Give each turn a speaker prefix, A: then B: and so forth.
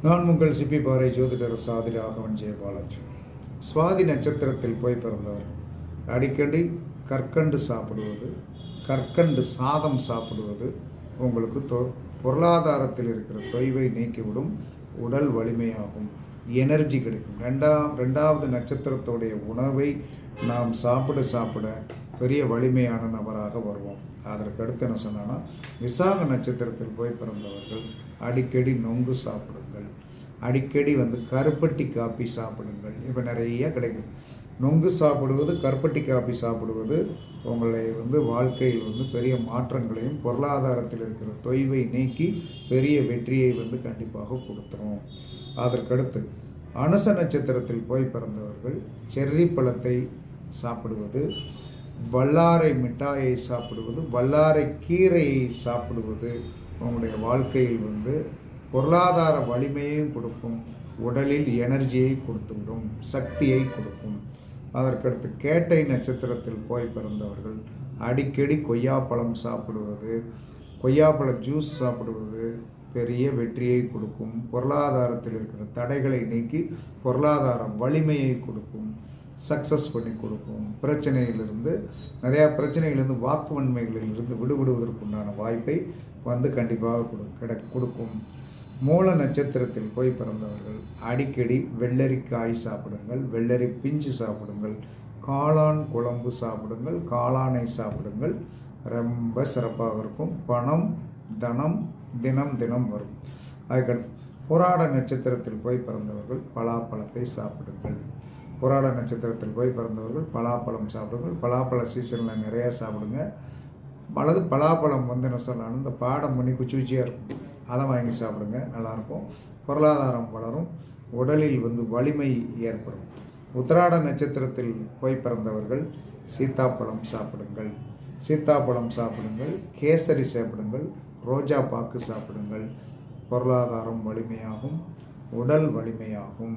A: நான் உங்கள் சிப்பி பாறை ஜோதிடர் சாதி ராகவன் ஜெயபாலாஜி. சுவாதி நட்சத்திரத்தில் போய் பிறந்தவர் அடிக்கடி கற்கண்டு சாப்பிடுவது, கற்கண்டு சாதம் சாப்பிடுவது உங்களுக்கு பொருளாதாரத்தில் இருக்கிற தொய்வை நீக்கிவிடும். உடல் வலிமையாகும், எனர்ஜி கிடைக்கும். ரெண்டாவது நட்சத்திரத்துடைய உணவை நாம் சாப்பிட பெரிய வலிமையான நபராக வருவோம். அதற்கு அடுத்து என்ன சொன்னா, விசாக நட்சத்திரத்தில் போய் பிறந்தவர்கள் அடிக்கடி நொங்கு சாப்பிடுங்கள், அடிக்கடி கருப்பட்டி காப்பி சாப்பிடுங்கள். இப்போ நிறைய கிடைக்கும். நொங்கு சாப்பிடுவது, கருப்பட்டி காப்பி சாப்பிடுவது உங்களை வாழ்க்கையில் பெரிய மாற்றங்களையும் பொருளாதாரத்தில் இருக்கிற தொய்வை நீக்கி பெரிய வெற்றியை கண்டிப்பாக கொடுத்துரும். அதற்கடுத்து அனுச நட்சத்திரத்தில் போய் பிறந்தவர்கள் செர்ரி பழத்தை சாப்பிடுவது, வல்லாரை மிட்டாயை சாப்பிடுவது, வல்லாரை கீரையை சாப்பிடுவது உங்களுடைய வாழ்க்கையில் பொருளாதார வலிமையையும் கொடுக்கும், உடலில் எனர்ஜியை கொடுத்துவிடும், சக்தியை கொடுக்கும். அதற்கடுத்து கேட்டை நட்சத்திரத்தில் போய் பிறந்தவர்கள் அடிக்கடி கொய்யாப்பழம் சாப்பிடுவது, கொய்யாப்பழ ஜூஸ் சாப்பிடுவது பெரிய வெற்றியை கொடுக்கும், பொருளாதாரத்தில் இருக்கிற தடைகளை நீக்கி பொருளாதார வலிமையை கொடுக்கும், சக்ஸஸ் பண்ணி கொடுக்கும். நிறையா பிரச்சனைகளிலிருந்து வாக்குவன்மைகளிலிருந்து விடுபடுவதற்குண்டான வாய்ப்பை கண்டிப்பாக கொடுக்கும். மூல நட்சத்திரத்தில் போய் பிறந்தவர்கள் அடிக்கடி வெள்ளரிக்காய் சாப்பிடுங்கள், வெள்ளரி பிஞ்சு சாப்பிடுங்கள், காளான் குழம்பு சாப்பிடுங்கள், காளானை சாப்பிடுங்கள். ரொம்ப சிறப்பாக இருக்கும். பணம் தனம் தினம் வரும். அதுக்கடுத்து புராட நட்சத்திரத்தில் போய் பிறந்தவர்கள் பலாப்பழத்தை சாப்பிடுங்கள். புராட நட்சத்திரத்தில் போய் பிறந்தவர்கள் பலாப்பழம் சாப்பிடுங்கள். பலாப்பழ சீசனில் நிறையா சாப்பிடுங்க. பலாப்பழம் என்ன சொன்னாலும் இந்த பாடம் பண்ணி குச்சி குச்சியாக இருக்கும், அதை வாங்கி சாப்பிடுங்க, நல்லாயிருக்கும். பொருளாதாரம் வளரும், உடலில் வலிமை ஏற்படும். உத்திராட நட்சத்திரத்தில் போய் பிறந்தவர்கள் சீத்தாப்பழம் சாப்பிடுங்கள், சீத்தாப்பழம் சாப்பிடுங்கள், கேசரி சாப்பிடுங்கள், ரோஜா பாக்கு சாப்பிடுங்கள். பொருளாதாரம் வலிமையாகும், உடல் வலிமையாகும்.